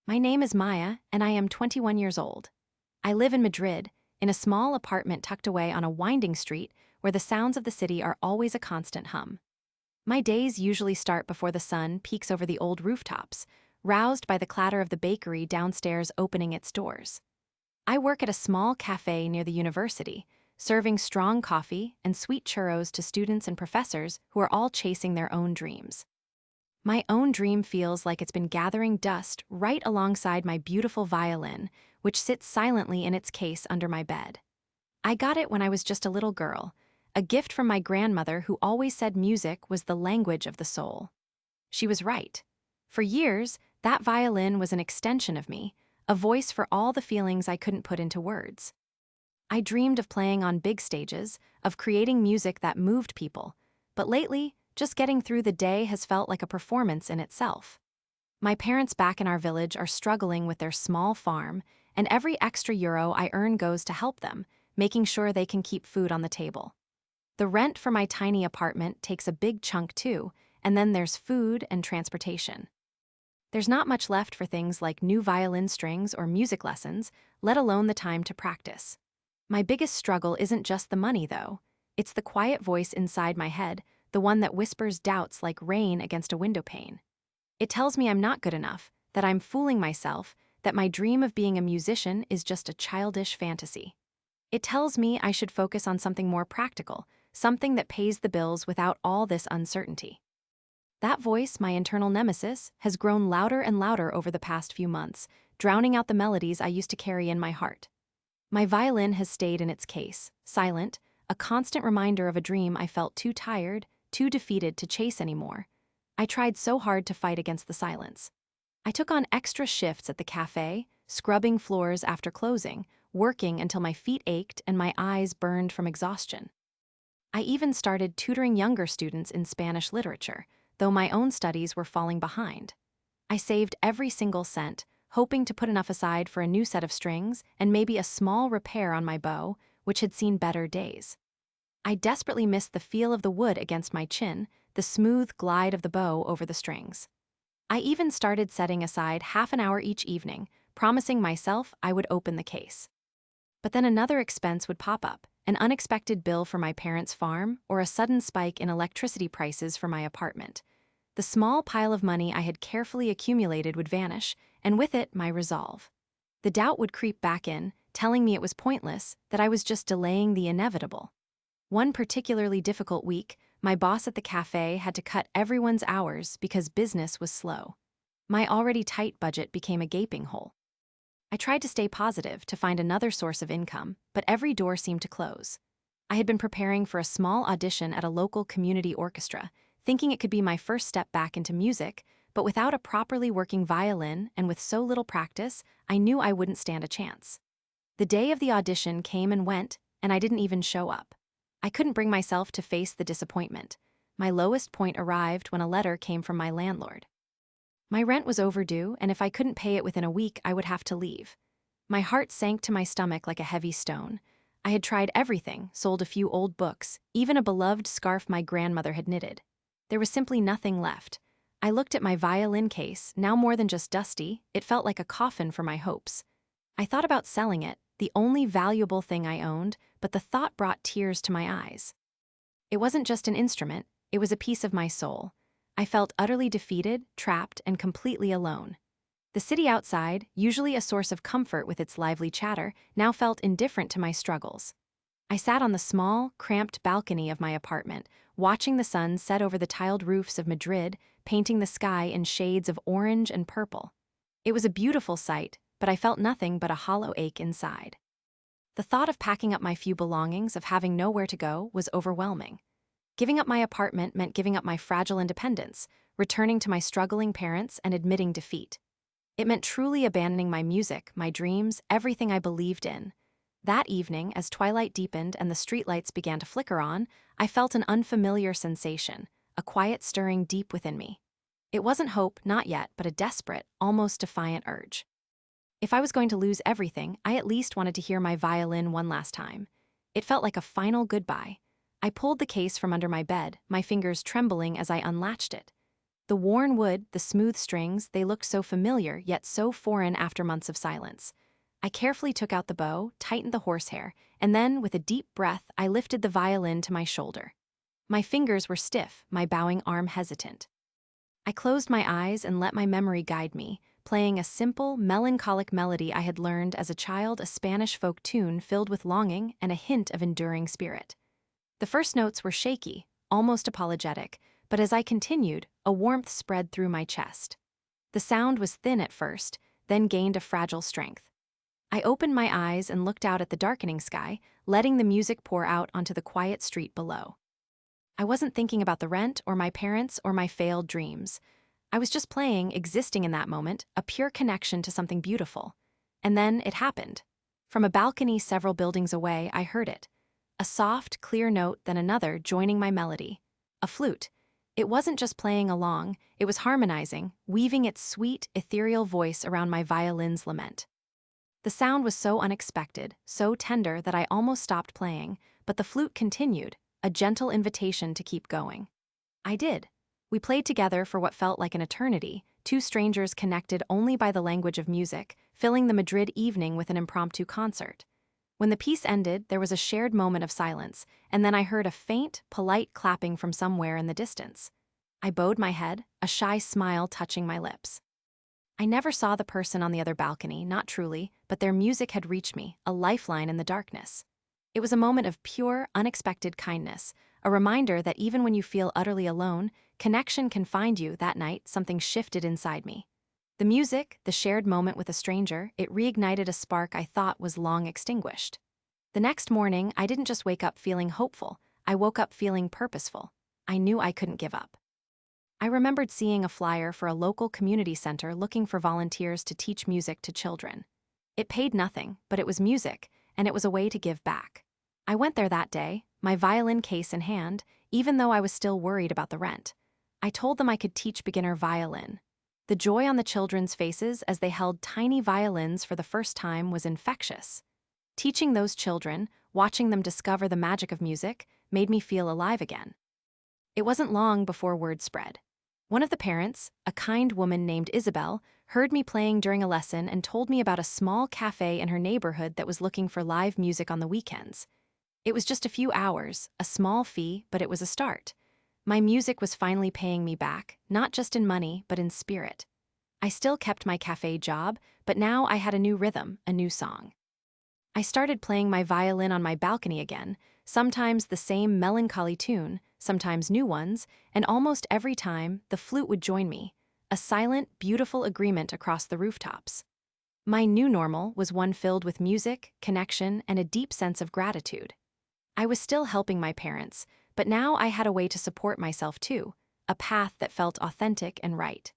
My name is Maya, and I am 21 years old. I live in Madrid, in a small apartment tucked away on a winding street where the sounds of the city are always a constant hum. My days usually start before the sun peeks over the old rooftops, roused by the clatter of the bakery downstairs opening its doors. I work at a small cafe near the university, serving strong coffee and sweet churros to students and professors who are all chasing their own dreams. My own dream feels like it's been gathering dust right alongside my beautiful violin, which sits silently in its case under my bed. I got it when I was just a little girl, a gift from my grandmother who always said music was the language of the soul. She was right. For years, that violin was an extension of me, a voice for all the feelings I couldn't put into words. I dreamed of playing on big stages, of creating music that moved people, but lately, just getting through the day has felt like a performance in itself. My parents back in our village are struggling with their small farm, and every extra euro I earn goes to help them, making sure they can keep food on the table. The rent for my tiny apartment takes a big chunk too, and then there's food and transportation. There's not much left for things like new violin strings or music lessons, let alone the time to practice. My biggest struggle isn't just the money, though. It's the quiet voice inside my head, the one that whispers doubts like rain against a window pane. It tells me I'm not good enough, that I'm fooling myself, that my dream of being a musician is just a childish fantasy. It tells me I should focus on something more practical, something that pays the bills without all this uncertainty. That voice, my internal nemesis, has grown louder and louder over the past few months, drowning out the melodies I used to carry in my heart. My violin has stayed in its case, silent, a constant reminder of a dream I felt too tired, too defeated to chase anymore. I tried so hard to fight against the silence. I took on extra shifts at the cafe, scrubbing floors after closing, working until my feet ached and my eyes burned from exhaustion. I even started tutoring younger students in Spanish literature, though my own studies were falling behind. I saved every single cent, hoping to put enough aside for a new set of strings and maybe a small repair on my bow, which had seen better days. I desperately missed the feel of the wood against my chin, the smooth glide of the bow over the strings. I even started setting aside half an hour each evening, promising myself I would open the case. But then another expense would pop up, an unexpected bill for my parents' farm or a sudden spike in electricity prices for my apartment. The small pile of money I had carefully accumulated would vanish, and with it, my resolve. The doubt would creep back in, telling me it was pointless, that I was just delaying the inevitable. One particularly difficult week, my boss at the cafe had to cut everyone's hours because business was slow. My already tight budget became a gaping hole. I tried to stay positive, to find another source of income, but every door seemed to close. I had been preparing for a small audition at a local community orchestra, thinking it could be my first step back into music, but without a properly working violin and with so little practice, I knew I wouldn't stand a chance. The day of the audition came and went, and I didn't even show up. I couldn't bring myself to face the disappointment. My lowest point arrived when a letter came from my landlord. My rent was overdue, and if I couldn't pay it within a week, I would have to leave. My heart sank to my stomach like a heavy stone. I had tried everything, sold a few old books, even a beloved scarf my grandmother had knitted. There was simply nothing left. I looked at my violin case, now more than just dusty, it felt like a coffin for my hopes. I thought about selling it, the only valuable thing I owned, but the thought brought tears to my eyes. It wasn't just an instrument, it was a piece of my soul. I felt utterly defeated, trapped, and completely alone. The city outside, usually a source of comfort with its lively chatter, now felt indifferent to my struggles. I sat on the small, cramped balcony of my apartment, watching the sun set over the tiled roofs of Madrid, painting the sky in shades of orange and purple. It was a beautiful sight, but I felt nothing but a hollow ache inside. The thought of packing up my few belongings, of having nowhere to go, was overwhelming. Giving up my apartment meant giving up my fragile independence, returning to my struggling parents and admitting defeat. It meant truly abandoning my music, my dreams, everything I believed in. That evening, as twilight deepened and the streetlights began to flicker on, I felt an unfamiliar sensation, a quiet stirring deep within me. It wasn't hope, not yet, but a desperate, almost defiant urge. If I was going to lose everything, I at least wanted to hear my violin one last time. It felt like a final goodbye. I pulled the case from under my bed, my fingers trembling as I unlatched it. The worn wood, the smooth strings, they looked so familiar yet so foreign after months of silence. I carefully took out the bow, tightened the horsehair, and then, with a deep breath, I lifted the violin to my shoulder. My fingers were stiff, my bowing arm hesitant. I closed my eyes and let my memory guide me, playing a simple, melancholic melody I had learned as a child, a Spanish folk tune filled with longing and a hint of enduring spirit. The first notes were shaky, almost apologetic, but as I continued, a warmth spread through my chest. The sound was thin at first, then gained a fragile strength. I opened my eyes and looked out at the darkening sky, letting the music pour out onto the quiet street below. I wasn't thinking about the rent or my parents or my failed dreams. I was just playing, existing in that moment, a pure connection to something beautiful. And then it happened. From a balcony several buildings away, I heard it. A soft, clear note, then another, joining my melody. A flute. It wasn't just playing along, it was harmonizing, weaving its sweet, ethereal voice around my violin's lament. The sound was so unexpected, so tender that I almost stopped playing, but the flute continued, a gentle invitation to keep going. I did. We played together for what felt like an eternity, two strangers connected only by the language of music, filling the Madrid evening with an impromptu concert. When the piece ended, there was a shared moment of silence, and then I heard a faint, polite clapping from somewhere in the distance. I bowed my head, a shy smile touching my lips. I never saw the person on the other balcony, not truly, but their music had reached me, a lifeline in the darkness. It was a moment of pure, unexpected kindness, a reminder that even when you feel utterly alone, connection can find you. That night, something shifted inside me. The music, the shared moment with a stranger, it reignited a spark I thought was long extinguished. The next morning, I didn't just wake up feeling hopeful, I woke up feeling purposeful. I knew I couldn't give up. I remembered seeing a flyer for a local community center looking for volunteers to teach music to children. It paid nothing, but it was music, and it was a way to give back. I went there that day, my violin case in hand, even though I was still worried about the rent. I told them I could teach beginner violin. The joy on the children's faces as they held tiny violins for the first time was infectious. Teaching those children, watching them discover the magic of music, made me feel alive again. It wasn't long before word spread. One of the parents, a kind woman named Isabel, heard me playing during a lesson and told me about a small cafe in her neighborhood that was looking for live music on the weekends. It was just a few hours, a small fee, but it was a start. My music was finally paying me back, not just in money, but in spirit. I still kept my cafe job, but now I had a new rhythm, a new song. I started playing my violin on my balcony again, sometimes the same melancholy tune, sometimes new ones, and almost every time, the flute would join me, a silent, beautiful agreement across the rooftops. My new normal was one filled with music, connection, and a deep sense of gratitude. I was still helping my parents, but now I had a way to support myself too, a path that felt authentic and right.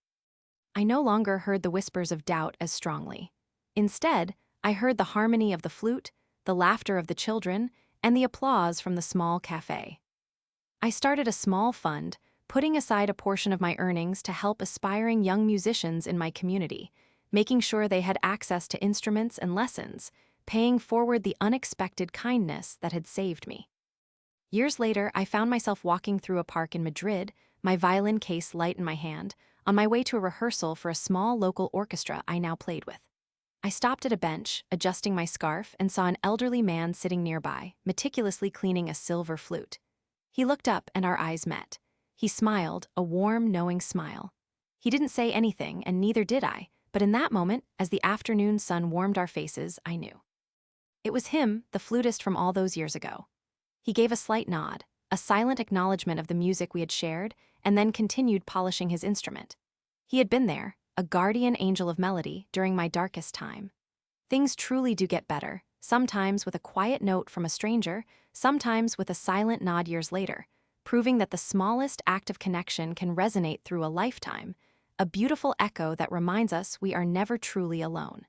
I no longer heard the whispers of doubt as strongly. Instead, I heard the harmony of the flute, the laughter of the children, and the applause from the small cafe. I started a small fund, putting aside a portion of my earnings to help aspiring young musicians in my community, making sure they had access to instruments and lessons, paying forward the unexpected kindness that had saved me. Years later, I found myself walking through a park in Madrid, my violin case light in my hand, on my way to a rehearsal for a small local orchestra I now played with. I stopped at a bench, adjusting my scarf, and saw an elderly man sitting nearby, meticulously cleaning a silver flute. He looked up and our eyes met. He smiled, a warm, knowing smile. He didn't say anything, and neither did I, but in that moment, as the afternoon sun warmed our faces, I knew. It was him, the flutist from all those years ago. He gave a slight nod, a silent acknowledgement of the music we had shared, and then continued polishing his instrument. He had been there, a guardian angel of melody, during my darkest time. Things truly do get better, sometimes with a quiet note from a stranger, sometimes with a silent nod years later, proving that the smallest act of connection can resonate through a lifetime, a beautiful echo that reminds us we are never truly alone.